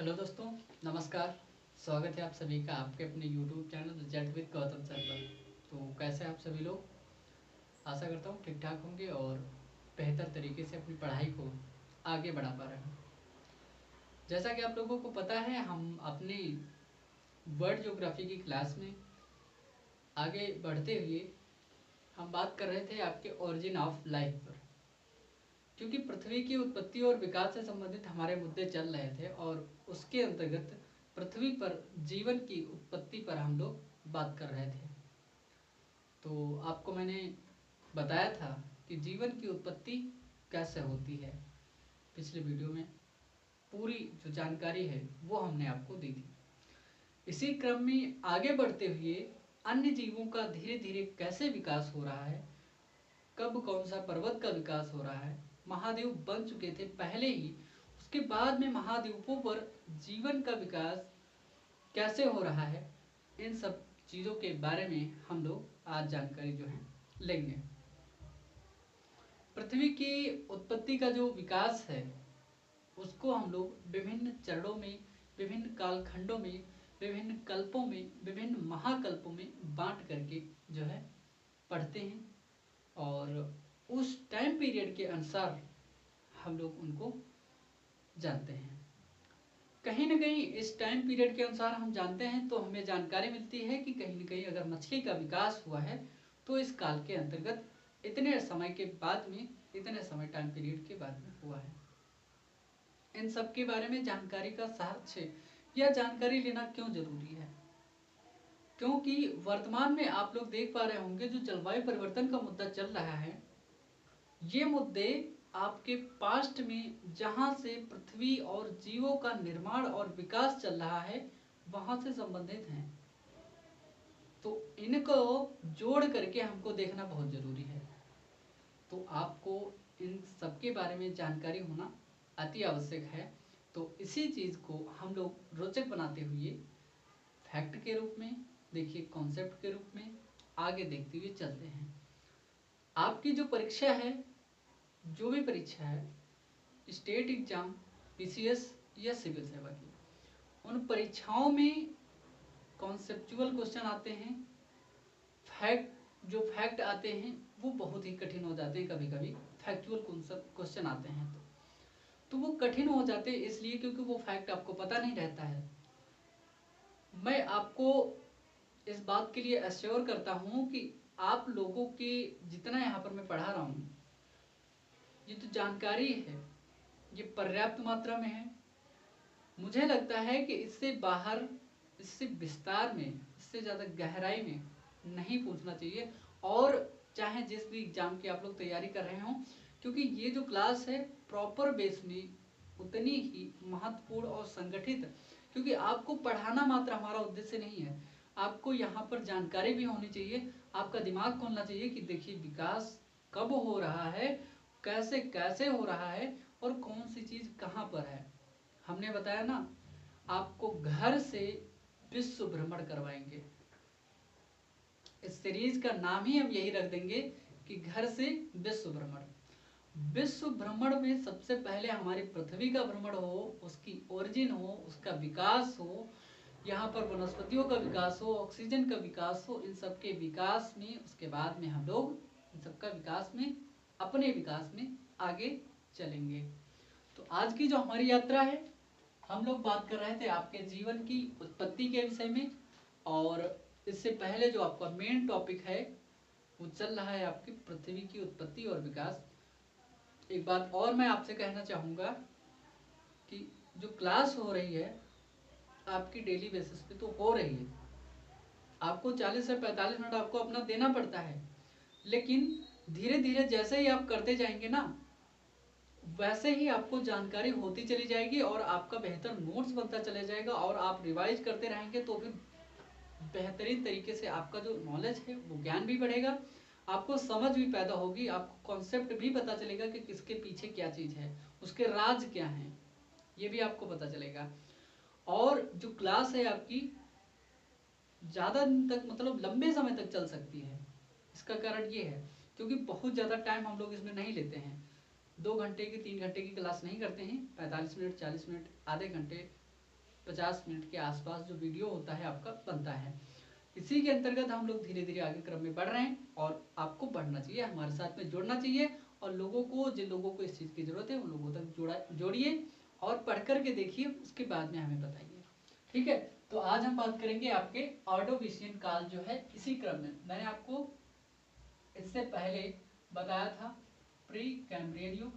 Hello दोस्तों, नमस्कार। स्वागत है आप सभी का आपके अपने YouTube channel result with Gautam sir पर। तो कैसे हैं आप सभी लोग? आशा करता हूँ ठीक ठाक होंगे और बेहतर तरीके से अपनी पढ़ाई को आगे बढ़ा पा रहे हैं। जैसा कि आप लोगों को पता है, हम अपनी वर्ल्ड ज्योग्राफी की क्लास में आगे बढ़ते हुए हम बात कर रहे थे आपके ओरिजिन ऑफ लाइफ पर, क्योंकि पृथ्वी की उत्पत्ति और विकास से संबंधित हमारे मुद्दे चल रहे थे और उसके अंतर्गत पृथ्वी पर जीवन की उत्पत्ति पर हम लोग बात कर रहे थे। तो आपको मैंने बताया था कि जीवन की उत्पत्ति कैसे होती है। पिछले वीडियो में पूरी जो जानकारी है वो हमने आपको दी थी। इसी क्रम में आगे बढ़ते हुए अन्य जीवों का धीरे धीरे कैसे विकास हो रहा है, कब कौन सा पर्वत का विकास हो रहा है, महाद्वीप बन चुके थे पहले ही, उसके बाद में महाद्वीपों पर जीवन का विकास कैसे हो रहा है, इन सब चीज़ों के बारे में हम लोग आज जानकारी जो है लेंगे। पृथ्वी की उत्पत्ति का जो विकास है उसको हम लोग विभिन्न चरणों में, विभिन्न कालखंडों में, विभिन्न कल्पों में, विभिन्न महाकल्पों में बांट करके जो है पढ़ते हैं और उस टाइम पीरियड के अनुसार हम लोग उनको जानते हैं। कहीं ना कहीं इस टाइम पीरियड के अनुसार हम जानते हैं तो हमें जानकारी मिलती है कि कहीं ना कहीं अगर मछली का विकास हुआ है तो इस काल के अंतर्गत इतने समय के बाद में, इतने समय टाइम पीरियड के बाद में हुआ है। इन सब के बारे में जानकारी का साक्ष्य या जानकारी लेना क्यों जरूरी है? क्योंकि वर्तमान में आप लोग देख पा रहे होंगे जो जलवायु परिवर्तन का मुद्दा चल रहा है, ये मुद्दे आपके पास्ट में जहां से पृथ्वी और जीवों का निर्माण और विकास चल रहा है वहां से संबंधित हैं। तो इनको जोड़ करके हमको देखना बहुत जरूरी है। तो आपको इन सब के बारे में जानकारी होना अति आवश्यक है। तो इसी चीज़ को हम लोग रोचक बनाते हुए फैक्ट के रूप में, देखिए कॉन्सेप्ट के रूप में आगे देखते हुए चलते हैं। आपकी जो परीक्षा है, जो भी परीक्षा है, स्टेट एग्जाम, पीसीएस या सिविल सेवा की, उन परीक्षाओं में कॉन्सेप्चुअल क्वेश्चन आते हैं। जो फैक्ट आते हैं वो बहुत ही कठिन हो जाते हैं। कभी कभी फैक्चुअल क्वेश्चन आते हैं तो वो कठिन हो जाते हैं इसलिए क्योंकि वो फैक्ट आपको पता नहीं रहता है। मैं आपको इस बात के लिए एश्योर करता हूँ कि आप लोगों के जितना यहाँ पर मैं पढ़ा रहा हूँ, ये जो जानकारी है ये पर्याप्त मात्रा में है। मुझे लगता है कि इससे बाहर, इससे विस्तार में, इससे ज़्यादा गहराई में नहीं पूछना चाहिए। और चाहे जिस भी एग्जाम की आप लोग तैयारी कर रहे हों, क्योंकि ये जो क्लास है प्रॉपर बेस में उतनी ही महत्वपूर्ण और संगठित, क्योंकि आपको पढ़ाना मात्र हमारा उद्देश्य नहीं है, आपको यहाँ पर जानकारी भी होनी चाहिए। आपका दिमाग खोलना चाहिए कि देखिए विकास कब हो रहा है, कैसे कैसे हो रहा है और कौन सी चीज़ कहाँ पर है। हमने बताया ना, आपको घर से विश्व भ्रमण करवाएंगे। इस सीरीज का नाम ही हम यही रख देंगे कि घर से विश्व भ्रमण। विश्व भ्रमण में सबसे पहले हमारी पृथ्वी का भ्रमण हो, उसकी ओरिजिन हो, उसका विकास हो, यहाँ पर वनस्पतियों का विकास हो, ऑक्सीजन का विकास हो, इन सब के विकास में, उसके बाद में हम लोग इन सबका विकास में, अपने विकास में आगे चलेंगे। तो आज की जो हमारी यात्रा है, हम लोग बात कर रहे थे आपके जीवन की उत्पत्ति के विषय में। और इससे पहले जो आपका मेन टॉपिक है वो चल रहा है आपकी पृथ्वी की उत्पत्ति और विकास। एक बात और मैं आपसे कहना चाहूँगा कि जो क्लास हो रही है आपकी डेली बेसिस पे तो हो रही है, आपको 40 से 45 मिनट आपको अपना देना पड़ता है, लेकिन धीरे धीरे जैसे ही आप करते जाएंगे ना, वैसे ही आपको जानकारी होती चली जाएगी और आपका बेहतर नोट्स बनता चला जाएगा और आप रिवाइज करते रहेंगे तो फिर बेहतरीन तरीके से आपका जो नॉलेज है वो ज्ञान भी बढ़ेगा, आपको समझ भी पैदा होगी, आपको कॉन्सेप्ट भी पता चलेगा कि किसके पीछे क्या चीज़ है, उसके राज क्या हैं, ये भी आपको पता चलेगा। और जो क्लास है आपकी ज़्यादा दिन तक, मतलब लंबे समय तक चल सकती है। इसका कारण ये है क्योंकि बहुत ज़्यादा टाइम हम लोग इसमें नहीं लेते हैं। 2 घंटे की, 3 घंटे की क्लास नहीं करते हैं, 45 मिनट, 40 मिनट, आधे घंटे, 50 मिनट के आसपास जो वीडियो होता है आपका बनता है। इसी के अंतर्गत हम लोग धीरे धीरे आगे क्रम में बढ़ रहे हैं और आपको बढ़ना चाहिए, हमारे साथ में जुड़ना चाहिए और लोगों को, जिन लोगों को इस चीज़ की ज़रूरत है उन लोगों तक जोड़िए और पढ़ करके देखिए, उसके बाद में हमें बताइए। ठीक है, तो आज हम बात करेंगे आपके ऑर्डोविशियन काल जो है इसी क्रम में। मैंने आपको इससे पहले बताया था प्री कैम्ब्रियन युग,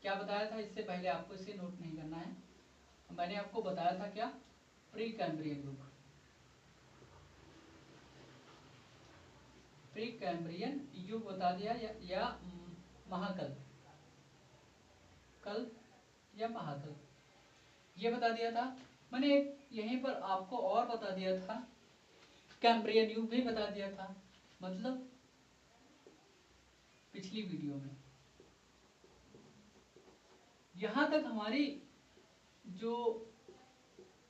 क्या बताया था इससे पहले, आपको इसे नोट नहीं करना है। मैंने आपको बताया था क्या, प्री कैम्ब्रियन युग, प्री कैम्ब्रियन युग बता दिया या महाकल्प, कल्प या महाकल्प, ये बता दिया था। मैंने यहीं पर आपको और बता दिया था, कैम्ब्रियन युग भी बता दिया था, मतलब पिछली वीडियो में। यहां तक हमारी जो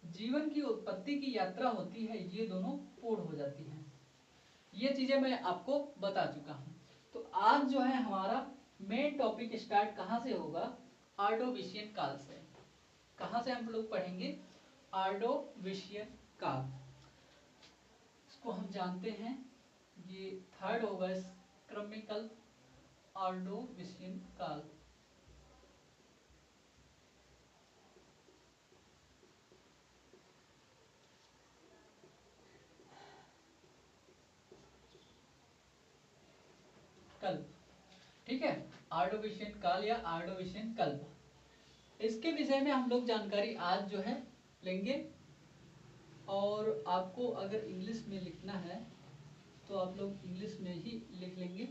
जीवन की उत्पत्ति की यात्रा होती है ये दोनों पूर्ण हो जाती है। ये चीजें मैं आपको बता चुका हूं। तो आज जो है हमारा मेन टॉपिक स्टार्ट कहां से होगा, ऑर्डोविशियन काल से। कहां से हम लोग पढ़ेंगे, ऑर्डोविशियन काल। इसको हम जानते हैं, ये थर्ड होगा इस क्रम में कल, ऑर्डोविशियन काल। कल्प, ठीक है, ऑर्डोविशियन काल या ऑर्डोविशियन कल्प, इसके विषय में हम लोग जानकारी आज जो है लेंगे। और आपको अगर इंग्लिश में लिखना है तो आप लोग इंग्लिश में ही लिख लेंगे,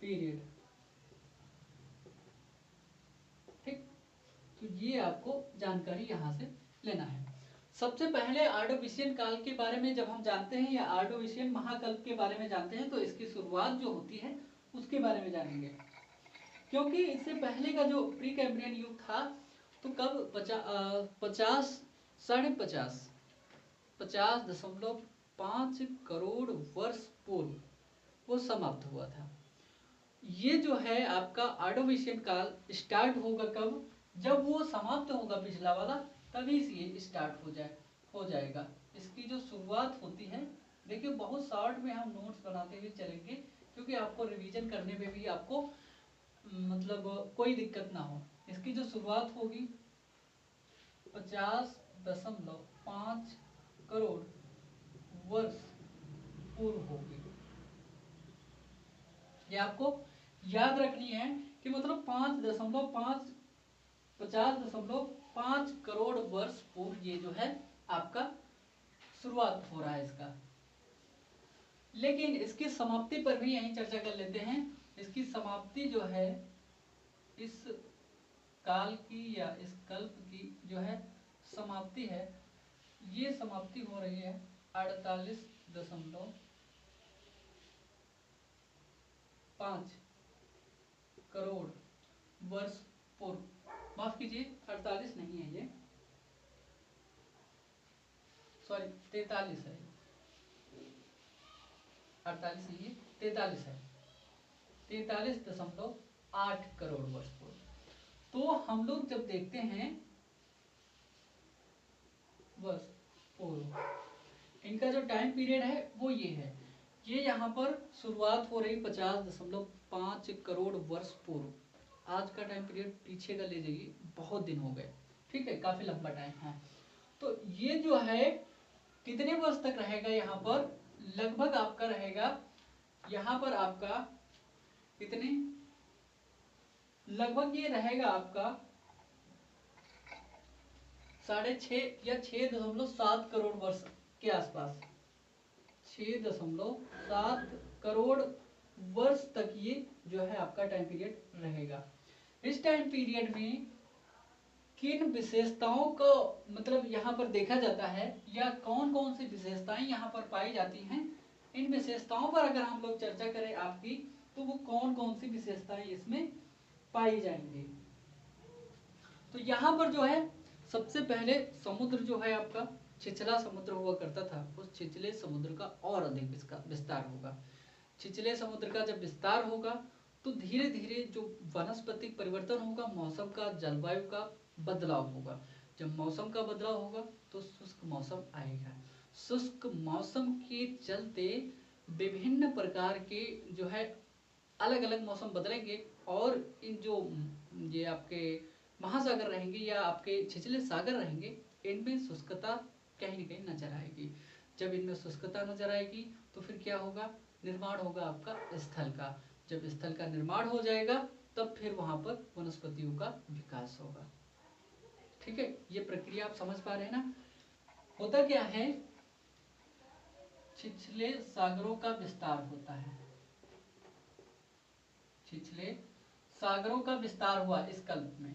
पीरियड। ठीक, तो ये आपको जानकारी यहाँ से लेना है। सबसे पहले ऑर्डोविशियन काल के बारे में जब हम जानते हैं या ऑर्डोविशियन महाकल्प के बारे में जानते हैं तो इसकी शुरुआत जो होती है उसके बारे में जानेंगे। क्योंकि इससे पहले का जो प्री कैम्ब्रियन युग था तो कब 50.5 करोड़ वर्ष पूर्व वो समाप्त हुआ था। ये जो है आपका ऑर्डोविशियन काल स्टार्ट होगा कब, जब वो समाप्त होगा पिछला वाला, तभी से ये स्टार्ट हो जाएगा। इसकी जो शुरुआत होती है, देखिए बहुत शॉर्ट में हम नोट्स बनाते हुए चलेंगे क्योंकि आपको रिवीजन करने में भी आपको मतलब कोई दिक्कत ना हो। इसकी जो शुरुआत होगी 50.5 करोड़ वर्ष पूर्व होगी। ये आपको याद रखनी है कि मतलब 50.5 करोड़ वर्ष पूर्व ये जो है आपका शुरुआत हो रहा है इसका। लेकिन इसकी समाप्ति पर भी यहीं चर्चा कर लेते हैं। इसकी समाप्ति जो है इस काल की या इस कल्प की जो है समाप्ति है, ये समाप्ति हो रही है 48.5 करोड़ वर्ष पूर्व। माफ कीजिए, 48 नहीं है ये, सॉरी 43 है, 48 नहीं है, 43 है, 43.8 करोड़ वर्ष पूर्व। तो हम लोग जब देखते हैं वर्ष पूर्व, इनका जो टाइम पीरियड है वो ये है, ये यहाँ पर शुरुआत हो रही 50.5 करोड़ वर्ष पूर्व। आज का टाइम पीरियड पीछे का ले जाइए, बहुत दिन हो गए, ठीक है, काफी लंबा टाइम है। तो ये जो है कितने वर्ष तक रहेगा यहाँ पर, लगभग आपका रहेगा यहाँ पर आपका कितने, लगभग ये रहेगा आपका 6.5 या 6.7 करोड़ वर्ष के आसपास, 6.7 करोड़ वर्ष तक ये जो है आपका टाइम पीरियड रहेगा। इस टाइम पीरियड में किन विशेषताओं को मतलब यहाँ पर देखा जाता है या कौन कौन सी विशेषताएं यहाँ पर पाई जाती हैं, इन विशेषताओं पर अगर हम लोग चर्चा करें आपकी, तो वो कौन कौन सी विशेषताएं इसमें पाई जाएंगी। तो यहाँ पर जो है सबसे पहले समुद्र जो है आपका छिछला समुद्र हुआ करता था, उस छिछले समुद्र का और अधिक विस्तार होगा। छिछले समुद्र का जब विस्तार होगा तो धीरे धीरे जो वनस्पतिक परिवर्तन होगा, मौसम का, जलवायु का बदलाव होगा। जब मौसम का बदलाव होगा तो शुष्क मौसम आएगा। शुष्क मौसम के चलते विभिन्न प्रकार के जो है अलग अलग मौसम बदलेंगे, और इन जो ये आपके महासागर रहेंगे या आपके छिछले सागर रहेंगे, इनमें शुष्कता कहीं न कहीं नजर आएगी। जब इनमें शुष्कता नजर आएगी तो फिर क्या होगा, निर्माण होगा आपका स्थल का। जब स्थल का निर्माण हो जाएगा तब फिर वहां पर वनस्पतियों का विकास होगा। ठीक है, ये प्रक्रिया आप समझ पा रहे हैं ना। होता क्या है, छिछले सागरों का विस्तार होता है। छिछले सागरों का विस्तार हुआ इस कल्प में।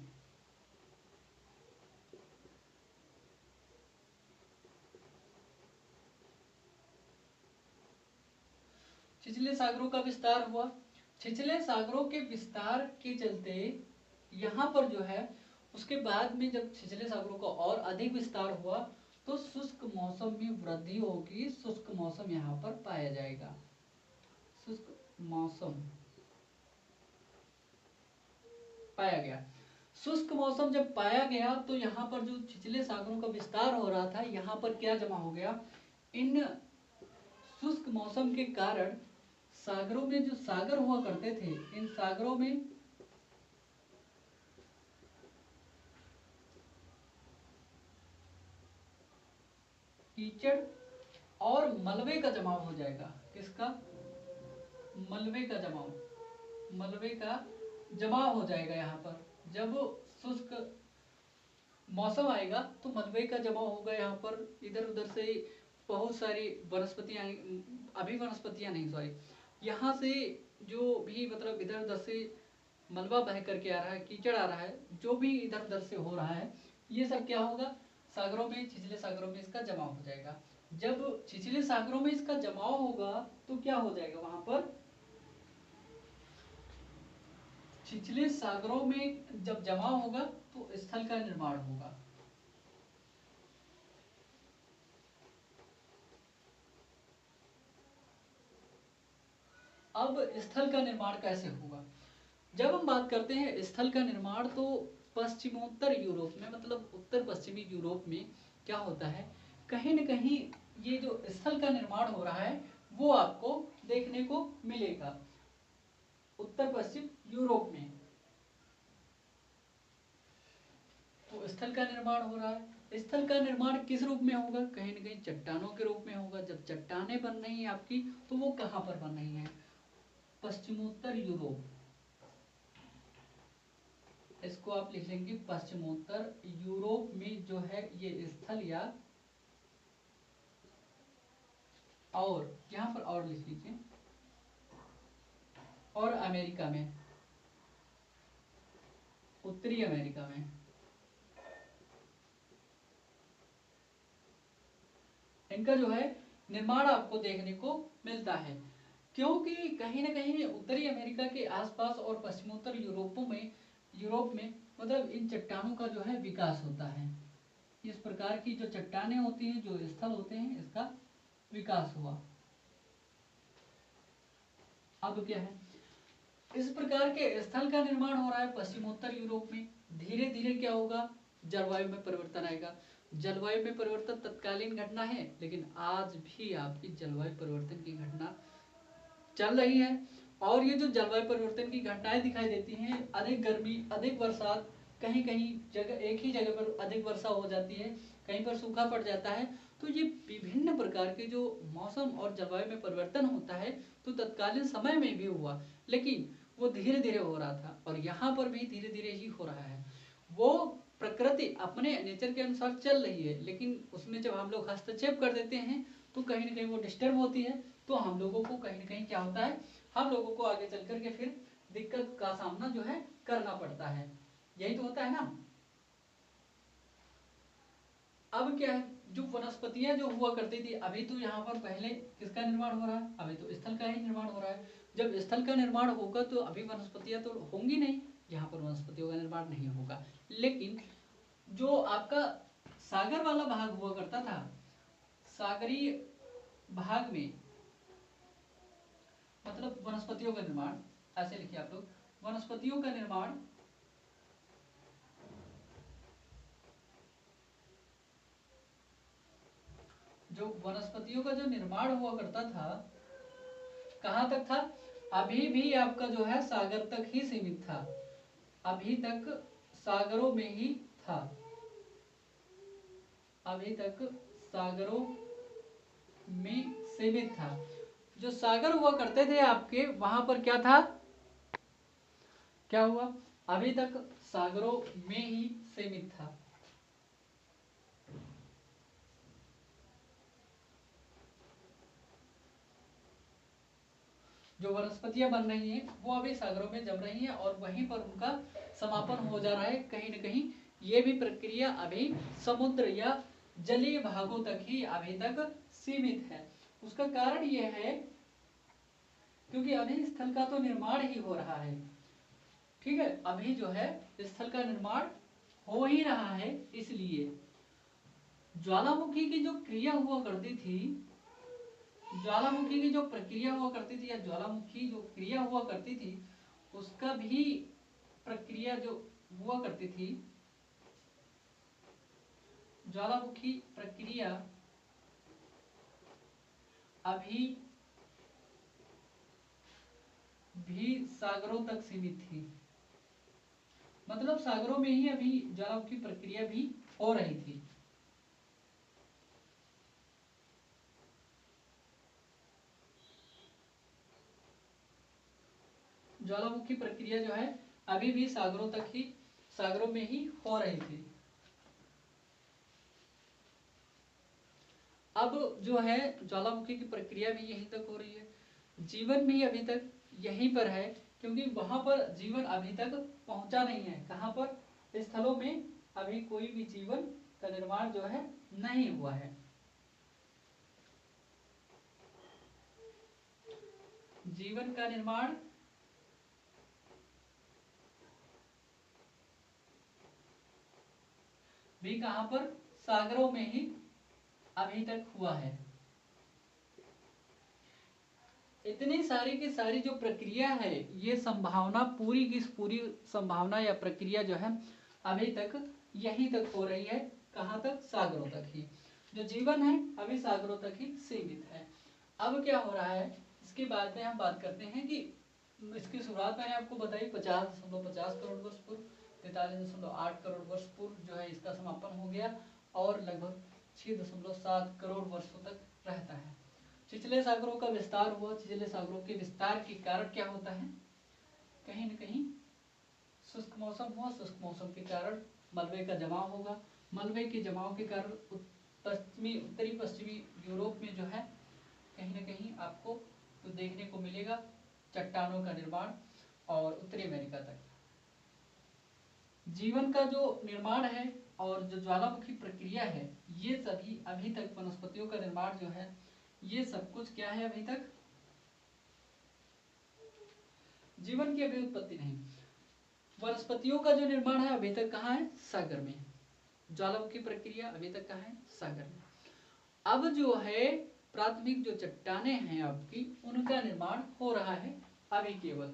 छिछले सागरों का विस्तार हुआ। छिछले सागरों के विस्तार के चलते यहाँ पर जो है, उसके बाद में जब छिछले सागरों का और अधिक विस्तार हुआ तो शुष्क मौसम में वृद्धि होगी। शुष्क मौसम यहाँ पर पाया जाएगा। शुष्क मौसम पाया गया। शुष्क मौसम जब पाया गया तो यहाँ पर जो छिछले सागरों का विस्तार हो रहा था, यहाँ पर क्या जमा हो गया, इन शुष्क मौसम के कारण सागरों में जो सागर हुआ करते थे, इन सागरों में कीचड़ और मलबे का जमाव हो जाएगा। किसका? मलबे का जमाव। मलबे का जमाव हो जाएगा। यहाँ पर जब शुष्क मौसम आएगा तो मलबे का जमाव होगा। यहाँ पर इधर उधर से बहुत सारी वनस्पतियां, अभी वनस्पतियां नहीं, सॉरी, यहाँ से जो भी मतलब इधर उधर से मलबा बह करके आ रहा है, कीचड़ आ रहा है, जो भी इधर उधर से हो रहा है, ये सब क्या होगा, सागरों में, छिछले सागरों में इसका जमाव हो जाएगा। जब छिछले सागरों में इसका जमाव होगा तो क्या हो जाएगा, वहां पर छिछले सागरों में जब जमाव होगा तो स्थल का निर्माण होगा। अब स्थल का निर्माण कैसे होगा? जब हम बात करते हैं स्थल का निर्माण, तो पश्चिमोत्तर यूरोप में, मतलब उत्तर पश्चिमी यूरोप में क्या होता है, कहीं न कहीं ये जो स्थल का निर्माण हो रहा है वो आपको देखने को मिलेगा। उत्तर पश्चिम यूरोप में तो स्थल का निर्माण हो रहा है। स्थल का निर्माण किस रूप में होगा? कहीं न कहीं चट्टानों के रूप में होगा। जब चट्टानें बन रही हैं आपकी, तो वो कहाँ पर बन रही हैं? पश्चिमोत्तर यूरोप। इसको आप लिख लेंगे पश्चिमोत्तर यूरोप में जो है ये स्थल, या और यहाँ पर और लिख लीजिए, और अमेरिका में, उत्तरी अमेरिका में। इनका जो है निर्माण आपको देखने को मिलता है, क्योंकि कहीं ना कहीं उत्तरी अमेरिका के आसपास और पश्चिमोत्तर यूरोप में मतलब इन चट्टानों का जो है विकास होता है। इस प्रकार की जो चट्टानें होती हैं, जो स्थल होते हैं, इसका विकास हुआ। अब क्या है, इस प्रकार के स्थल का निर्माण हो रहा है पश्चिमोत्तर यूरोप में। धीरे धीरे क्या होगा, जलवायु में परिवर्तन आएगा। जलवायु में परिवर्तन तत्कालीन घटना है, लेकिन आज भी आपकी जलवायु परिवर्तन की घटना चल रही है। और ये जो जलवायु परिवर्तन की घटनाएं दिखाई देती हैं, अधिक गर्मी, अधिक बरसात, कहीं कहीं जगह एक ही जगह पर अधिक वर्षा हो जाती है, कहीं पर सूखा पड़ जाता है। तो ये विभिन्न प्रकार के जो मौसम और जलवायु में परिवर्तन होता है, तो तत्कालीन समय में भी हुआ, लेकिन वो धीरे धीरे हो रहा था, और यहाँ पर भी धीरे धीरे ही हो रहा है। वो प्रकृति अपने नेचर के अनुसार चल रही है, लेकिन उसमें जब हम लोग हस्तक्षेप कर देते हैं तो कहीं ना कहीं वो डिस्टर्ब होती है। तो हम लोगों को कहीं ना कहीं क्या होता है, हम लोगों को आगे चल करके फिर दिक्कत का सामना जो है करना पड़ता है। यही तो होता है ना। अब क्या है, जो वनस्पतियां जो हुआ करती थी, अभी तो यहाँ पर पहले किसका निर्माण हो रहा है, अभी तो स्थल का ही निर्माण हो रहा है। जब स्थल का निर्माण होगा तो अभी वनस्पतियां तो होंगी नहीं, यहाँ पर वनस्पतियों का निर्माण नहीं होगा। लेकिन जो आपका सागर वाला भाग हुआ करता था, सागरीय भाग में मतलब वनस्पतियों का निर्माण, ऐसे लिखिए आप लोग, वनस्पतियों का निर्माण जो वनस्पतियों का जो निर्माण हुआ करता था, कहाँ तक था? अभी भी आपका जो है सागर तक ही सीमित था, अभी तक सागरों में ही था, अभी तक सागरों में सीमित था। जो सागर हुआ करते थे आपके, वहां पर क्या था, क्या हुआ? अभी तक सागरों में ही सीमित था। जो वनस्पतियां बन रही हैं वो अभी सागरों में जम रही हैं और वहीं पर उनका समापन हो जा रहा है कहीं न कहीं। ये भी प्रक्रिया अभी समुद्र या जलीय भागों तक ही अभी तक सीमित है। उसका कारण ये है क्योंकि अभी स्थल का तो निर्माण ही हो रहा है, ठीक है, अभी जो है स्थल का निर्माण हो ही रहा है। इसलिए ज्वालामुखी की जो क्रिया हुआ करती थी, ज्वालामुखी की जो प्रक्रिया हुआ करती थी या ज्वालामुखी जो क्रिया हुआ करती थी, उसका भी प्रक्रिया जो हुआ करती थी, ज्वालामुखी प्रक्रिया अभी भी सागरों तक सीमित थी। मतलब सागरों में ही अभी ज्वालामुखी प्रक्रिया भी हो रही थी। ज्वालामुखी प्रक्रिया जो है अभी भी सागरों तक ही, सागरों में ही हो रही थी। अब जो है ज्वालामुखी की प्रक्रिया भी यहीं तक हो रही है, जीवन भी अभी तक यहीं पर है, क्योंकि वहां पर जीवन अभी तक पहुंचा नहीं है। कहां पर? स्थलों में अभी कोई भी जीवन का निर्माण जो है नहीं हुआ है। जीवन का निर्माण भी कहां पर? सागरों में ही अभी तक हुआ है। इतनी सारी की सारी जो प्रक्रिया है, ये संभावना पूरी की पूरी संभावना या प्रक्रिया जो है अभी तक यहीं तक हो रही है। कहां तक? सागरों तक ही। जो जीवन है अभी सागरों तक ही सीमित है। अब क्या हो रहा है, इसके बाद में हम बात करते हैं कि इसकी शुरुआत मैंने आपको बताई 50.50 करोड़ वर्ष पूर्व, 43.8 करोड़ वर्ष पूर्व जो है इसका समापन हो गया और लगभग 6.7 करोड़ वर्षों तक रहता है। छिछले सागरों का विस्तार हुआ। छिछले सागरों के विस्तार के कारण क्या होता है, कहीं न कहीं शुष्क मौसम हुआ। शुष्क मौसम के कारण मलबे का जमाव होगा। मलबे के जमाव के कारण उत्तरी पश्चिमी यूरोप में जो है कहीं न कहीं आपको तो देखने को मिलेगा चट्टानों का निर्माण, और उत्तरी अमेरिका तक जीवन का जो निर्माण है और जो ज्वालामुखी प्रक्रिया है, ये सभी अभी तक वनस्पतियों का निर्माण जो है, ये सब कुछ क्या है, अभी तक जीवन की अभी उत्पत्ति नहीं। वनस्पतियों का जो निर्माण है अभी तक कहाँ है? सागर में। ज्वालामुखी प्रक्रिया अभी तक कहाँ है? सागर में। अब जो है प्राथमिक जो चट्टाने हैं आपकी, उनका निर्माण हो रहा है अभी केवल।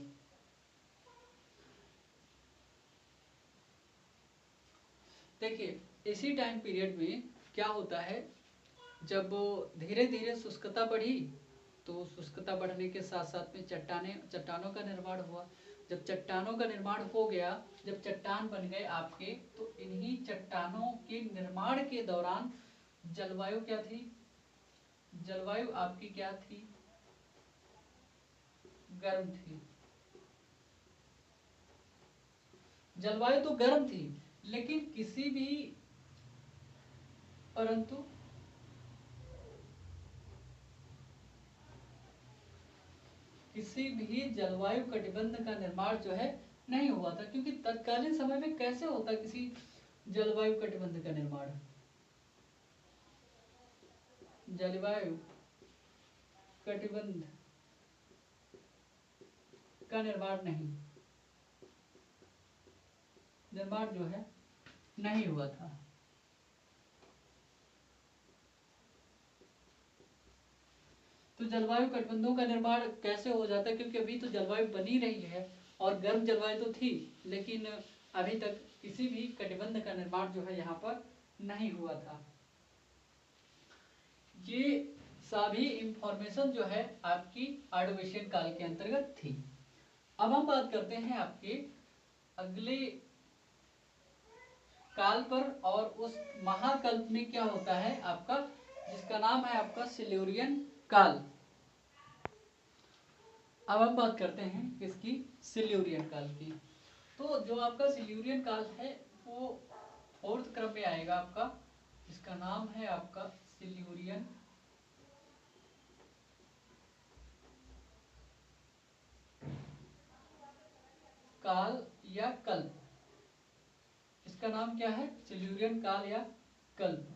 देखिए इसी टाइम पीरियड में क्या होता है, जब धीरे धीरे शुष्कता बढ़ी, तो शुष्कता बढ़ने के साथ साथ में चट्टानों का निर्माण हुआ। जब चट्टानों का निर्माण हो गया, जब चट्टान बन गए आपके, तो इन्हीं चट्टानों के निर्माण के दौरान जलवायु क्या थी? जलवायु आपकी क्या थी? गर्म थी। जलवायु तो गर्म थी, लेकिन परंतु किसी भी जलवायु कटिबंध का निर्माण जो है नहीं हुआ था, क्योंकि तत्कालीन समय में कैसे होता किसी जलवायु कटिबंध का निर्माण? जलवायु कटिबंध का निर्माण जो है नहीं हुआ था। तो जलवायु कटिबंधों का निर्माण कैसे हो जाता है? क्योंकि अभी तो जलवायु बनी रही है और गर्म जलवायु तो थी, लेकिन अभी तक किसी भी कटिबंध का निर्माण जो है यहाँ पर नहीं हुआ था। ये सभी इंफॉर्मेशन जो है आपकी ऑर्डोविशियन काल के अंतर्गत थी। अब हम बात करते हैं आपके अगले काल पर, और उस महाकल्प में क्या होता है आपका, जिसका नाम है आपका सिल्यूरियन काल। अब हम बात करते हैं किसकी, सिल्यूरियन काल की। तो जो आपका सिल्यूरियन काल है वो फोर्थ क्रम में आएगा आपका, जिसका नाम है आपका सिल्यूरियन काल या कल्प। इसका नाम क्या है, सिल्यूरियन काल या कल्प।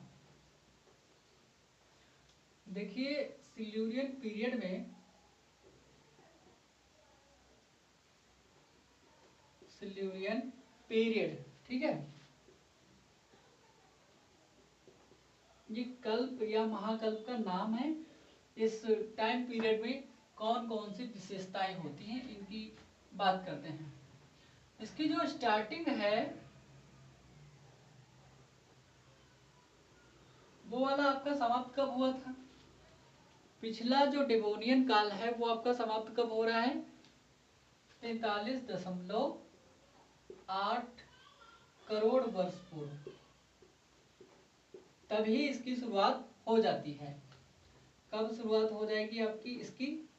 देखिए सिल्यूरियन पीरियड में, सिल्यूरियन पीरियड, ठीक है, ये कल्प या महाकल्प का नाम है। इस टाइम पीरियड में कौन कौन सी विशेषताएं होती हैं इनकी बात करते हैं। इसकी जो स्टार्टिंग है वो वाला आपका समाप्त कब हुआ था, पिछला जो डेवोनियन काल है वो आपका समाप्त कब हो रहा है, 43.8 करोड़ वर्ष पूर्व, तभी इसकी शुरुआत हो जाती है। कब शुरुआत हो जाएगी आपकी इसकी,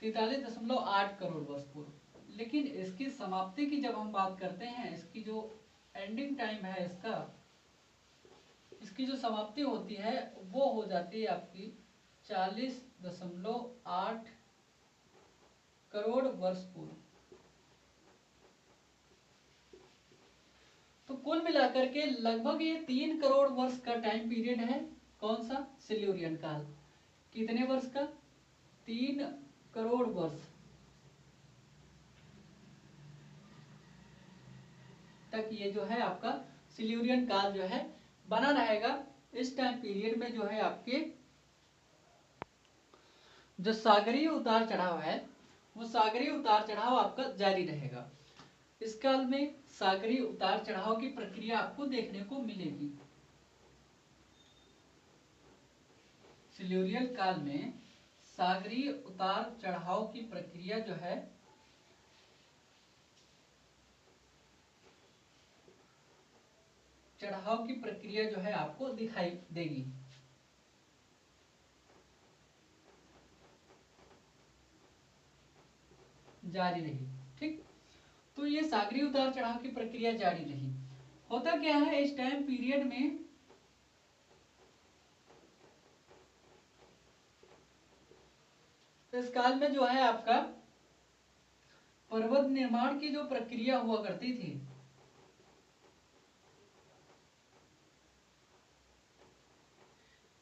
43.8 करोड़ वर्ष पूर्व। लेकिन इसकी समाप्ति की जब हम बात करते हैं, इसकी जो एंडिंग टाइम है इसका, इसकी जो समाप्ति होती है वो हो जाती है आपकी 40.8 करोड़ वर्ष पूर्व। तो कुल मिलाकर के लगभग ये 3 करोड़ वर्ष का टाइम पीरियड है। कौन सा, सिल्यूरियन काल। कितने वर्ष का, 3 करोड़ वर्ष तक ये जो है आपका सिल्यूरियन काल जो है बना रहेगा। इस टाइम पीरियड में जो है आपके जो सागरीय उतार चढ़ाव है वो सागरीय उतार चढ़ाव आपका जारी रहेगा। इस काल में सागरीय उतार चढ़ाव की प्रक्रिया आपको देखने को मिलेगी। सिल्यूरियन काल में सागरीय उतार चढ़ाव की प्रक्रिया जो है चढ़ाव की प्रक्रिया जो है आपको दिखाई देगी। जारी रही, ठीक। तो ये सागरीय उतार चढ़ाव की प्रक्रिया जारी रही। होता क्या है इस टाइम पीरियड में, इस काल में जो है आपका पर्वत निर्माण की जो प्रक्रिया हुआ करती थी,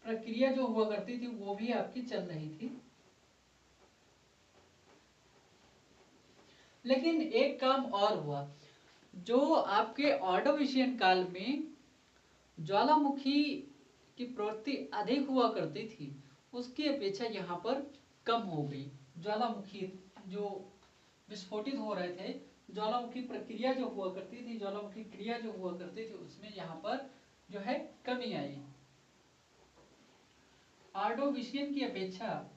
प्रक्रिया जो हुआ करती थी वो भी आपकी चल रही थी। लेकिन एक काम और हुआ, जो आपके ऑर्डोविशियन काल में ज्वालामुखी की प्रवृत्ति अधिक हुआ करती थी उसकी अपेक्षा यहाँ पर कम हो गई। ज्वालामुखी जो विस्फोटित हो रहे थे, ज्वालामुखी प्रक्रिया जो हुआ करती थी, ज्वालामुखी क्रिया जो हुआ करती थी, उसमें यहाँ पर जो है कमी आई। ऑर्डोविशियन की अपेक्षा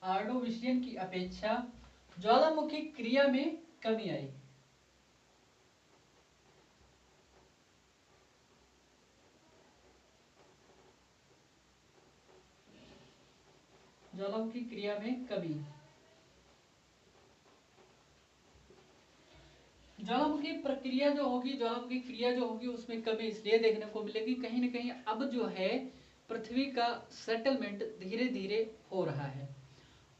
ऑर्डोविशियन की अपेक्षा ज्वालामुखी क्रिया में कमी आई। ज्वालामुखी क्रिया में कमी, ज्वालामुखी प्रक्रिया जो होगी, ज्वालामुखी क्रिया जो होगी उसमें कमी इसलिए देखने को मिलेगी, कहीं ना कहीं अब जो है पृथ्वी का सेटलमेंट धीरे धीरे हो रहा है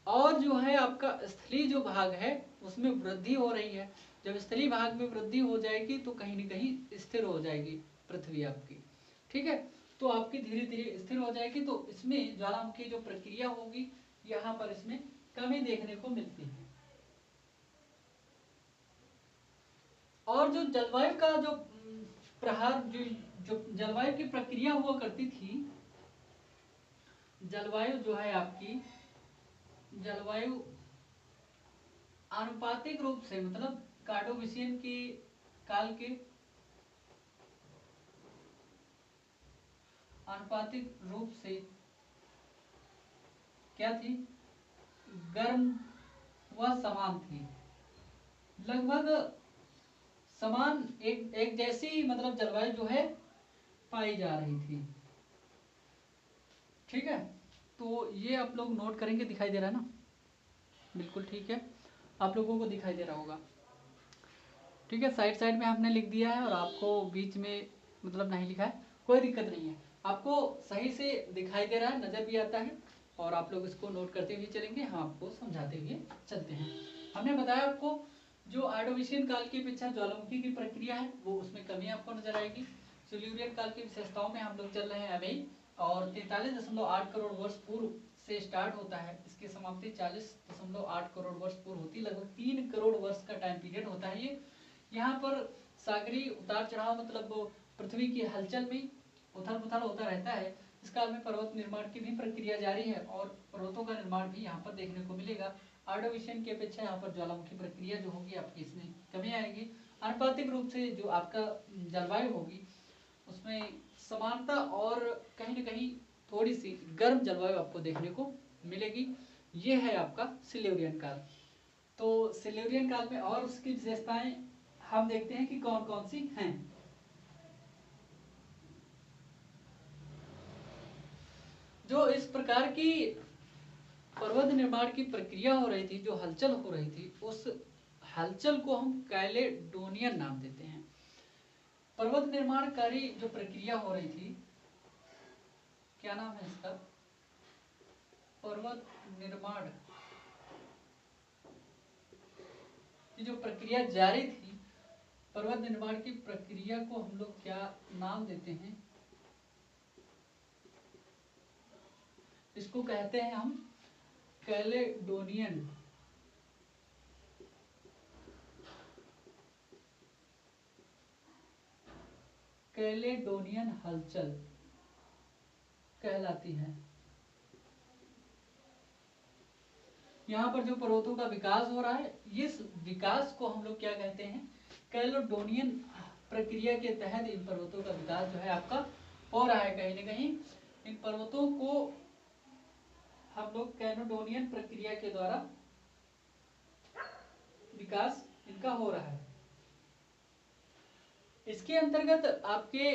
और जो है आपका स्थलीय जो भाग है उसमें वृद्धि हो रही है। जब स्थलीय भाग में वृद्धि हो जाएगी तो कहीं ना कहीं स्थिर हो जाएगी पृथ्वी आपकी, ठीक है। तो आपकी धीरे धीरे स्थिर हो जाएगी, तो इसमें ज्वालामुखी जो प्रक्रिया होगी यहाँ पर इसमें कमी देखने को मिलती है। और जो जलवायु का जो प्रहार, जो जलवायु की प्रक्रिया हुआ करती थी, जलवायु जो है आपकी, जलवायु आनुपातिक रूप से, मतलब कार्डोविशियन के काल के आनुपातिक रूप से क्या थी, गर्म व समान थी, लगभग समान एक जैसी मतलब जलवायु जो है पाई जा रही थी। ठीक है, तो ये आप लोग नोट करेंगे, दिखाई दे रहा है ना, बिल्कुल ठीक है, आप लोगों को दिखाई दे रहा होगा। ठीक है, साइड साइड में आपने लिख दिया है और आपको बीच में मतलब नहीं लिखा है, कोई दिक्कत नहीं है, आपको सही से दिखाई दे रहा है, नज़र भी आता है, और आप लोग इसको नोट करते हुए चलेंगे, हम आपको समझाते हुए चलते हैं। हमने बताया आपको जो ऑर्डोविशियन काल की अपेक्षा ज्वालामुखी की प्रक्रिया है वो उसमें कमी आपको नजर आएगी। सिल्यूरियन काल की विशेषताओं में हम लोग चल रहे हैं अभी, और 43.8 करोड़ वर्ष पूर्व से स्टार्ट होता है, इसकी समाप्ति 40.8 करोड़ वर्ष पूर्व होती है, लगभग 3 करोड़ वर्ष का टाइम पीरियड होता है ये। यहाँ पर सागरी उतार चढ़ाव, मतलब पृथ्वी की हलचल में उथल पुथल होता रहता है। इस काल में पर्वत निर्माण की भी प्रक्रिया जारी है और पर्वतों का निर्माण भी यहाँ पर देखने को मिलेगा। ऑर्डोविशियन की अपेक्षा यहाँ पर ज्वालामुखी प्रक्रिया जो होगी आपकी इसमें कमी आएगी। आनुपातिक रूप से जो आपका जलवायु होगी उसमें समानता और कहीं न कहीं थोड़ी सी गर्म जलवायु आपको देखने को मिलेगी। ये है आपका सिल्यूरियन काल। तो सिल्यूरियन काल में और उसकी विशेषताएं हम देखते हैं कि कौन कौन सी हैं। जो इस प्रकार की पर्वत निर्माण की प्रक्रिया हो रही थी, जो हलचल हो रही थी, उस हलचल को हम कैलेडोनियन नाम देते हैं। पर्वत निर्माणकारी जो प्रक्रिया हो रही थी, क्या नाम है इसका, पर्वत निर्माण की जो प्रक्रिया जारी थी, पर्वत निर्माण की प्रक्रिया को हम लोग क्या नाम देते हैं, इसको कहते हैं हम कैलेडोनियन कैलेडोनियन हलचल कहलाती है। यहाँ पर जो पर्वतों का विकास हो रहा है, इस विकास को हम लोग क्या कहते हैं, कैलेडोनियन प्रक्रिया के तहत इन पर्वतों का विकास जो है आपका हो रहा है। कहीं न कहीं इन पर्वतों को हम लोग कैलेडोनियन प्रक्रिया के द्वारा विकास इनका हो रहा है। इसके अंतर्गत आपके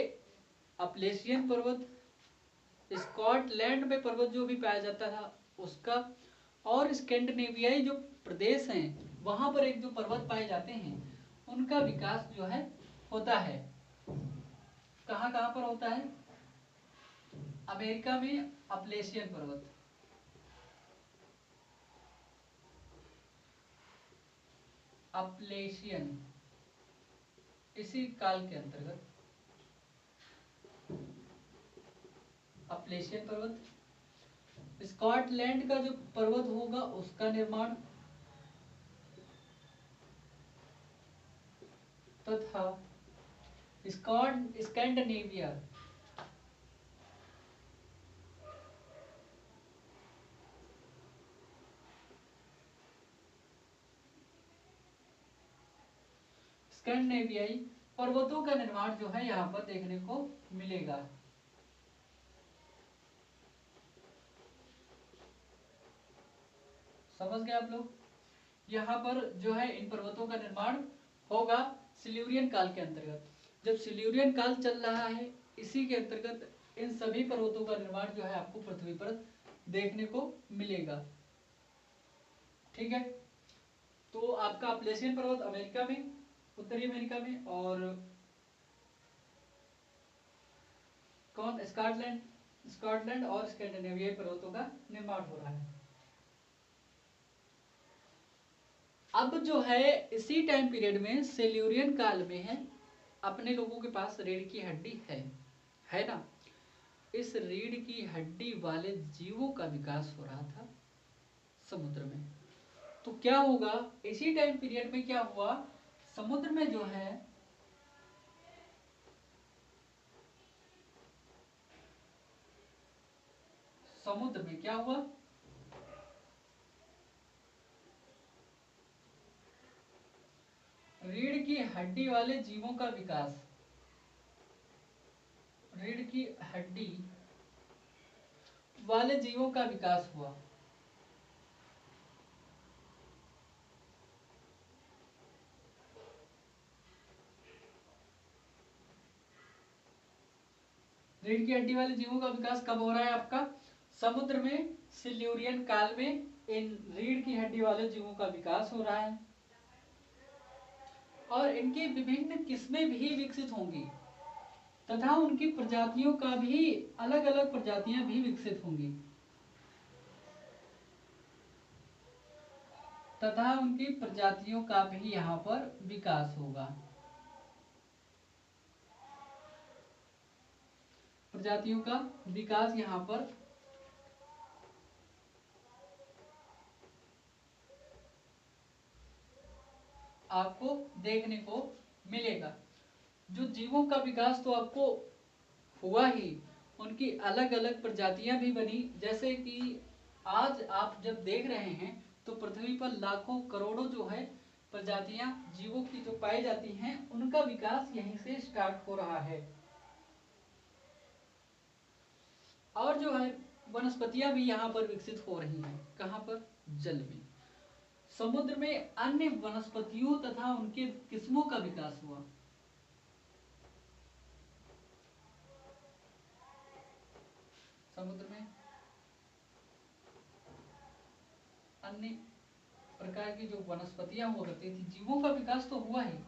अपलेशियन पर्वत, स्कॉटलैंड में पर्वत जो भी पाया जाता था उसका, और स्कैंडिनेवियाई जो प्रदेश हैं वहां पर एक जो पर्वत पाए जाते हैं उनका विकास जो है होता है। कहाँ कहाँ पर होता है, अमेरिका में अपलेशियन पर्वत, अपलेशियन इसी काल के अंतर्गत अपलेशियन पर्वत। स्कॉटलैंड का जो पर्वत होगा उसका निर्माण तथा स्कैंडिनेविया स्कैंडिनेवियाई पर्वतों का निर्माण जो है यहाँ पर देखने को मिलेगा। समझ गए आप लोग, यहाँ पर जो है इन पर्वतों का निर्माण होगा सिल्यूरियन काल के अंतर्गत। जब सिल्यूरियन काल चल रहा है इसी के अंतर्गत इन सभी पर्वतों का निर्माण जो है आपको पृथ्वी पर देखने को मिलेगा। ठीक है, तो आपका अपलेशियन पर्वत अमेरिका में, उत्तरी अमेरिका में, और कौन, स्कॉटलैंड और स्कैंडिनेवियाई पर्वतों का निर्माण हो रहा है। अब जो है इसी टाइम पीरियड में सिल्यूरियन काल में है, अपने लोगों के पास रीढ़ की हड्डी है ना, इस रीढ़ की हड्डी वाले जीवों का विकास हो रहा था समुद्र में। तो क्या होगा, इसी टाइम पीरियड में क्या हुआ, समुद्र में जो है समुद्र में क्या हुआ, हड्डी वाले जीवों का विकास, रीढ़ की हड्डी वाले जीवों का विकास हुआ। रीढ़ की हड्डी वाले जीवों का विकास कब हो रहा है आपका? समुद्र में सिल्यूरियन काल में इन रीढ़ की हड्डी वाले जीवों का विकास हो रहा है और इनकी विभिन्न किस्में भी विकसित होंगी तथा उनकी प्रजातियों का भी अलग अलग प्रजातियां भी विकसित होंगी तथा उनकी प्रजातियों का भी यहाँ पर विकास होगा। प्रजातियों का विकास यहाँ पर आपको देखने को मिलेगा। जो जीवों का विकास तो आपको हुआ ही, उनकी अलग अलग प्रजातियां भी बनी। जैसे कि आज आप जब देख रहे हैं तो पृथ्वी पर लाखों करोड़ों जो है प्रजातियां जीवों की जो पाई जाती हैं, उनका विकास यहीं से स्टार्ट हो रहा है। और जो है वनस्पतियां भी यहाँ पर विकसित हो रही हैं। कहाँ पर? जल में। समुद्र में अन्य वनस्पतियों तथा उनके किस्मों का विकास हुआ। समुद्र में अन्य प्रकार की जो वनस्पतियां हुआ करती थी, जीवों का विकास तो हुआ ही,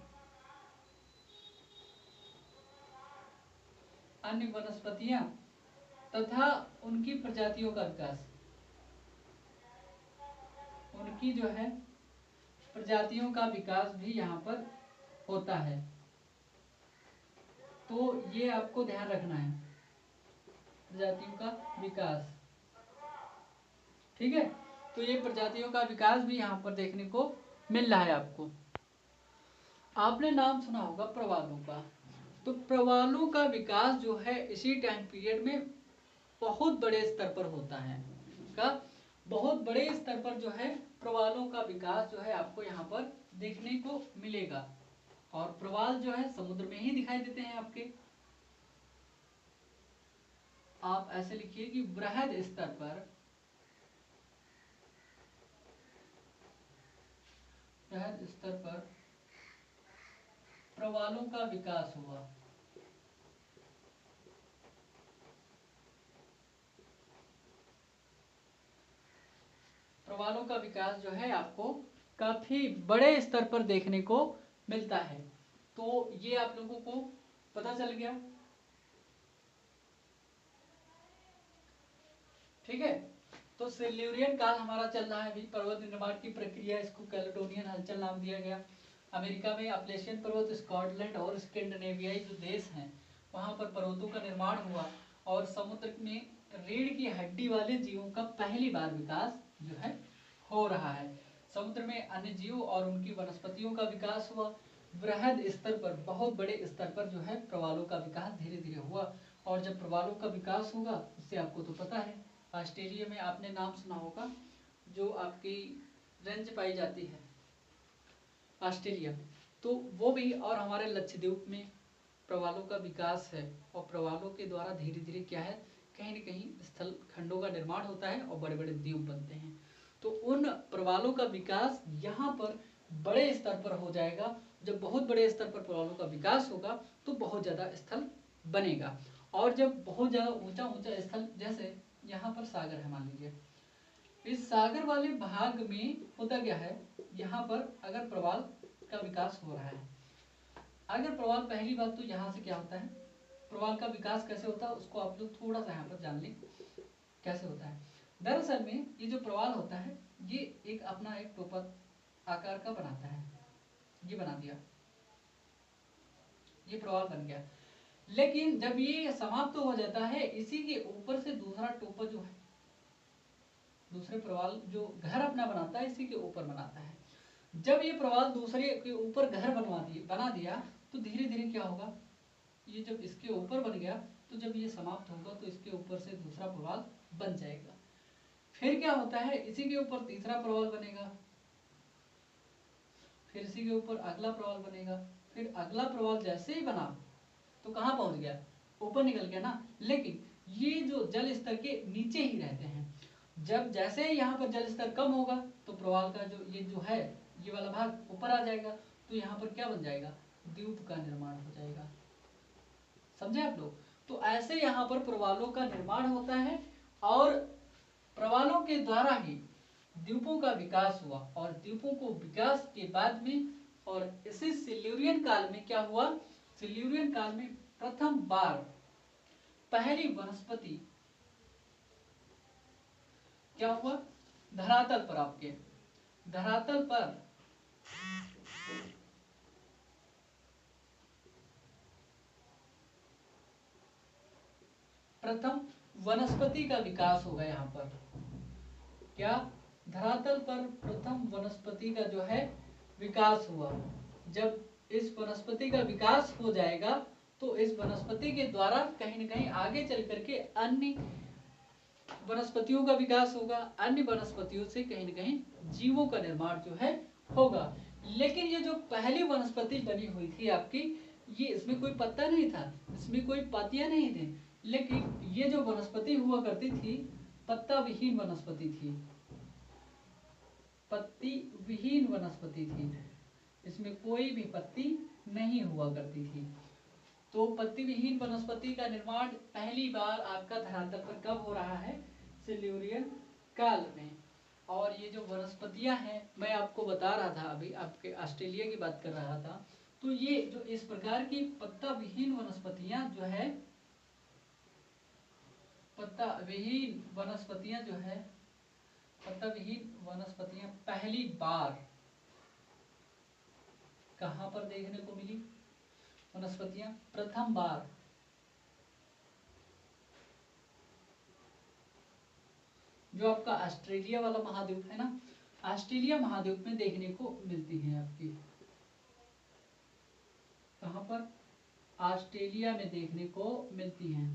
अन्य वनस्पतियां तथा उनकी प्रजातियों का विकास, उनकी जो है प्रजातियों का विकास भी यहाँ पर होता है। तो ये आपको ध्यान रखना है, प्रजातियों का विकास। ठीक है, तो ये प्रजातियों का विकास भी यहाँ पर देखने को मिल रहा है आपको। आपने नाम सुना होगा प्रवालों का। तो प्रवालों का विकास जो है इसी टाइम पीरियड में बहुत बड़े स्तर पर होता है। का बहुत बड़े स्तर पर जो है प्रवालों का विकास जो है आपको यहाँ पर देखने को मिलेगा। और प्रवाल जो है समुद्र में ही दिखाई देते हैं आपके। आप ऐसे लिखिए कि बृहद स्तर पर, बृहद स्तर पर प्रवालों का विकास हुआ। प्रवालों का विकास जो है आपको काफी बड़े स्तर पर देखने को मिलता है। तो ये आप लोगों को पता चल गया। ठीक है, तो सिल्यूरियन काल हमारा चल रहा है अभी। पर्वत निर्माण की प्रक्रिया, इसको कैलेडोनियन हलचल नाम दिया गया। अमेरिका में अपलेशियन पर्वत, स्कॉटलैंड और स्कैंडिनेवियाई जो देश हैं वहां पर पर्वतों का निर्माण हुआ और समुद्र में रीढ़ की हड्डी वाले जीवों का पहली बार विकास जो है हो रहा है। समुद्र में अन्य जीव और उनकी वनस्पतियों का विकास हुआ। बृहद स्तर पर, बहुत बड़े स्तर पर जो है प्रवालों का विकास धीरे धीरे हुआ। और जब प्रवालों का विकास होगा, उससे आपको तो पता है, ऑस्ट्रेलिया में आपने नाम सुना होगा, जो आपकी रेंज पाई जाती है ऑस्ट्रेलिया, तो वो भी, और हमारे लक्षद्वीप में प्रवालों का विकास है। और प्रवालों के द्वारा धीरे धीरे क्या है, कहीं न कहीं स्थल खंडों का निर्माण होता है और बड़े बड़े द्वीप बनते हैं। तो उन प्रवालों का विकास यहाँ पर बड़े स्तर पर हो जाएगा। जब बहुत बड़े स्तर पर प्रवालों का विकास होगा तो बहुत ज़्यादा स्थल बनेगा। और जब बहुत ज़्यादा ऊंचा ऊंचा स्थल, जैसे यहाँ पर सागर है मान लीजिए, इस सागर वाले भाग में होता क्या है, यहाँ पर अगर प्रवाल का विकास हो रहा है, अगर प्रवाल, पहली बात तो यहाँ से क्या होता है, प्रवाल का विकास कैसे होता है उसको आप लोग थोड़ा सा यहाँ पर जान लें कैसे होता है। दरअसल में ये जो प्रवाल होता है, ये एक अपना एक टोपर आकार का बनाता है। ये बना दिया, ये प्रवाल बन गया। लेकिन जब ये समाप्त हो जाता है, इसी के ऊपर से दूसरा टोपर जो है, दूसरे प्रवाल जो घर अपना बनाता है, इसी के ऊपर बनाता है। जब ये प्रवाल दूसरे के ऊपर घर बना दिया तो धीरे धीरे क्या होगा, ये जब इसके ऊपर बन गया तो जब ये समाप्त होगा तो इसके ऊपर से दूसरा प्रवाल बन जाएगा। फिर क्या होता है, इसी के ऊपर तीसरा प्रवाल बनेगा, फिर इसी के ऊपर अगला प्रवाल बनेगा, फिर अगला प्रवाल जैसे ही बना तो कहाँ पहुंच गया, ऊपर निकल गया ना। लेकिन ये जो जल स्तर के नीचे ही रहते हैं, जब जैसे ही यहाँ पर जल स्तर कम होगा तो प्रवाल का जो ये जो है ये वाला भाग ऊपर आ जाएगा, तो यहाँ पर क्या बन जाएगा, द्वीप का निर्माण हो जाएगा। समझे आप लोग? तो ऐसे यहाँ पर प्रवालों का निर्माण होता है और प्रवालों के द्वारा ही द्वीपों का विकास हुआ। और द्वीपों को विकास के बाद में और इसी सिल्यूरियन काल में क्या हुआ, सिल्यूरियन काल में प्रथम बार पहली वनस्पति क्या हुआ, धरातल पर, आपके धरातल पर प्रथम वनस्पति का विकास होगा। यहाँ पर क्या, धरातल पर प्रथम वनस्पति का जो है विकास हुआ। जब इस वनस्पति का विकास हो जाएगा तो इस वनस्पति के द्वारा कहीं न कहीं आगे चल करके अन्य वनस्पतियों का विकास होगा, अन्य वनस्पतियों से कहीं न कहीं जीवों का निर्माण जो है होगा। लेकिन ये जो पहली वनस्पति बनी हुई थी आपकी, ये इसमें कोई पत्ता नहीं था, इसमें कोई पत्तियां नहीं थी, लेकिन ये जो वनस्पति हुआ करती थी पत्ता विहीन वनस्पति थी, पत्ती विहीन वनस्पति थी, इसमें कोई भी पत्ती नहीं हुआ करती थी। तो पत्ती विहीन वनस्पति का निर्माण पहली बार आपका धरातल पर कब हो रहा है, सिल्यूरियन काल में। और ये जो वनस्पतियां हैं, मैं आपको बता रहा था अभी, आपके ऑस्ट्रेलिया की बात कर रहा था, तो ये जो इस प्रकार की पत्ता विहीन वनस्पतियां जो है, पत्ता विहीन वनस्पतियां जो है, पत्ता विहीन वनस्पतियां पहली बार कहां पर देखने को मिली, वनस्पतियां प्रथम बार जो आपका ऑस्ट्रेलिया वाला महाद्वीप है ना, ऑस्ट्रेलिया महाद्वीप में देखने को मिलती है आपकी। कहां पर, ऑस्ट्रेलिया में देखने को मिलती हैं।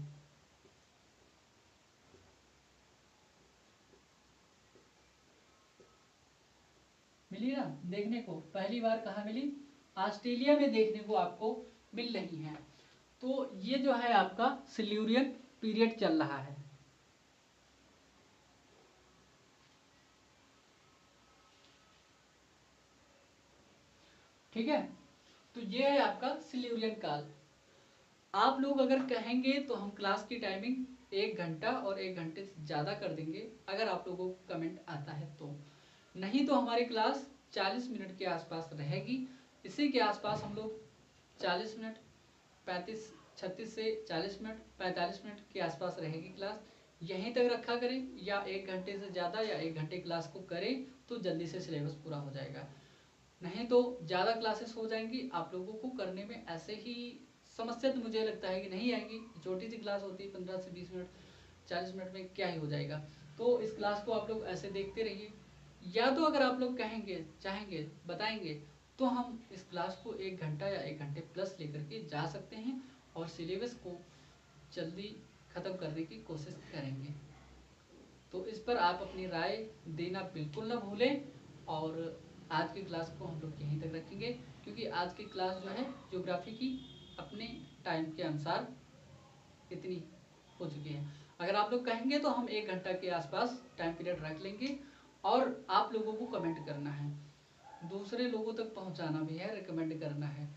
मिली ना देखने को, पहली बार कहाँ मिली, ऑस्ट्रेलिया में देखने को आपको मिल रही है। तो ये जो है आपका सिल्यूरियन पीरियड चल रहा है। ठीक है, तो ये है आपका सिल्यूरियन काल। आप लोग अगर कहेंगे तो हम क्लास की टाइमिंग 1 घंटा और 1 घंटे से ज़्यादा कर देंगे, अगर आप लोगों को कमेंट आता है तो। नहीं तो हमारी क्लास 40 मिनट के आसपास रहेगी। इसी के आसपास हम लोग 40 मिनट, 36 से 40 मिनट, 45 मिनट के आसपास रहेगी क्लास। यहीं तक रखा करें, या 1 घंटे से ज़्यादा या 1 घंटे क्लास को करें तो जल्दी से सिलेबस पूरा हो जाएगा। नहीं तो ज़्यादा क्लासेस हो जाएंगी, आप लोगों को करने में ऐसे ही समस्या तो मुझे लगता है कि नहीं आएगी। छोटी सी क्लास होती है 15 से 20 मिनट, 40 मिनट में क्या ही हो जाएगा। तो इस क्लास को आप लोग ऐसे देखते रहिए, या तो अगर आप लोग कहेंगे, चाहेंगे, बताएंगे तो हम इस क्लास को 1 घंटा या 1 घंटे प्लस लेकर के जा सकते हैं और सिलेबस को जल्दी ख़त्म करने की कोशिश करेंगे। तो इस पर आप अपनी राय देना बिल्कुल ना भूलें। और आज की क्लास को हम लोग यहीं तक रखेंगे, क्योंकि आज की क्लास जो है ज्योग्राफी की अपने टाइम के अनुसार इतनी हो चुकी है। अगर आप लोग कहेंगे तो हम 1 घंटा के आसपास टाइम पीरियड रख लेंगे। और आप लोगों को कमेंट करना है, दूसरे लोगों तक पहुंचाना भी है, रिकमेंड करना है,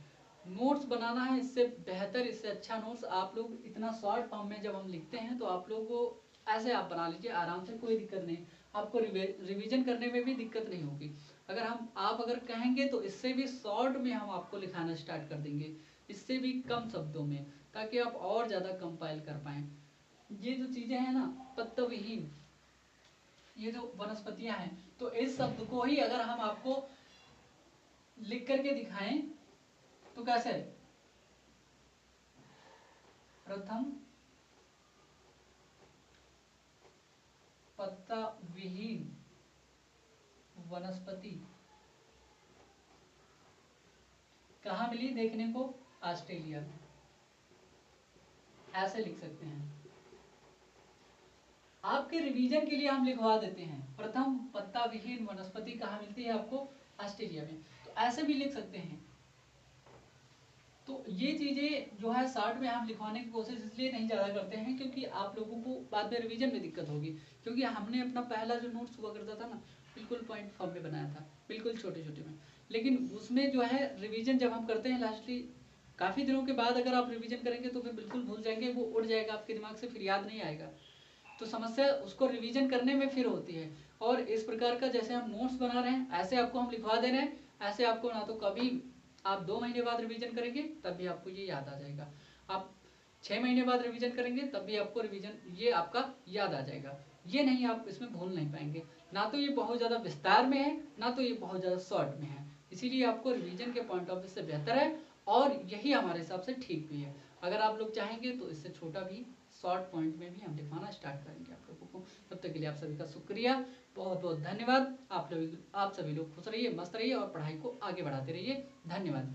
नोट्स बनाना है। इससे बेहतर, इससे अच्छा नोट्स आप लोग, इतना शॉर्ट फॉर्म में जब हम लिखते हैं तो आप लोगों को ऐसे आप बना लीजिए आराम से, कोई दिक्कत नहीं। आपको रिवीजन करने में भी दिक्कत नहीं होगी। अगर आप अगर कहेंगे तो इससे भी शॉर्ट में हम आपको लिखाना स्टार्ट कर देंगे, इससे भी कम शब्दों में, ताकि आप और ज़्यादा कंपाइल कर पाएँ। ये जो चीज़ें हैं ना, पत्ता विहीन, ये जो वनस्पतियां हैं, तो इस शब्द को ही अगर हम आपको लिख करके दिखाएं तो कैसे, प्रथम पत्ता विहीन वनस्पति कहाँ मिली देखने को, ऑस्ट्रेलिया में, ऐसे लिख सकते हैं। आपके रिवीजन के लिए हम लिखवा देते हैं, प्रथम पत्ता विहीन वनस्पति कहाँ मिलती है आपको, ऑस्ट्रेलिया में। तो ऐसे भी लिख सकते हैं। तो ये चीज़ें जो है शॉर्ट में हम लिखवाने की कोशिश इसलिए नहीं ज़्यादा करते हैं क्योंकि आप लोगों को बाद में रिवीजन में दिक्कत होगी। क्योंकि हमने अपना पहला जो नोट्स हुआ करता था ना, बिल्कुल पॉइंट फॉर्म में बनाया था, बिल्कुल छोटे छोटे में। लेकिन उसमें जो है रिवीजन जब हम करते हैं लास्टली काफ़ी दिनों के बाद अगर आप रिवीजन करेंगे तो फिर बिल्कुल भूल जाएंगे, वो उड़ जाएगा आपके दिमाग से, फिर याद नहीं आएगा। तो समस्या उसको रिवीजन करने में फिर होती है। और इस प्रकार का जैसे हम नोट्स बना रहे हैं ऐसे आपको हम लिखवा दे रहे हैं, ऐसे आपको ना तो कभी आप 2 महीने बाद रिवीजन करेंगे तब भी आपको ये याद आ जाएगा, आप 6 महीने बाद रिवीजन करेंगे तब भी आपको रिवीजन ये आपका याद आ जाएगा। ये नहीं, आप इसमें भूल नहीं पाएंगे। ना तो ये बहुत ज़्यादा विस्तार में है, ना तो ये बहुत ज़्यादा शॉर्ट में है। इसीलिए आपको रिवीजन के पॉइंट ऑफ व्यू से बेहतर है और यही हमारे हिसाब से ठीक भी है। अगर आप लोग चाहेंगे तो इससे छोटा भी शॉर्ट पॉइंट में भी हम लिखवाना स्टार्ट करेंगे आप लोगों को। तब तक के लिए आप सभी का शुक्रिया, बहुत बहुत धन्यवाद। आप सभी लोग खुश रहिए, मस्त रहिए और पढ़ाई को आगे बढ़ाते रहिए। धन्यवाद।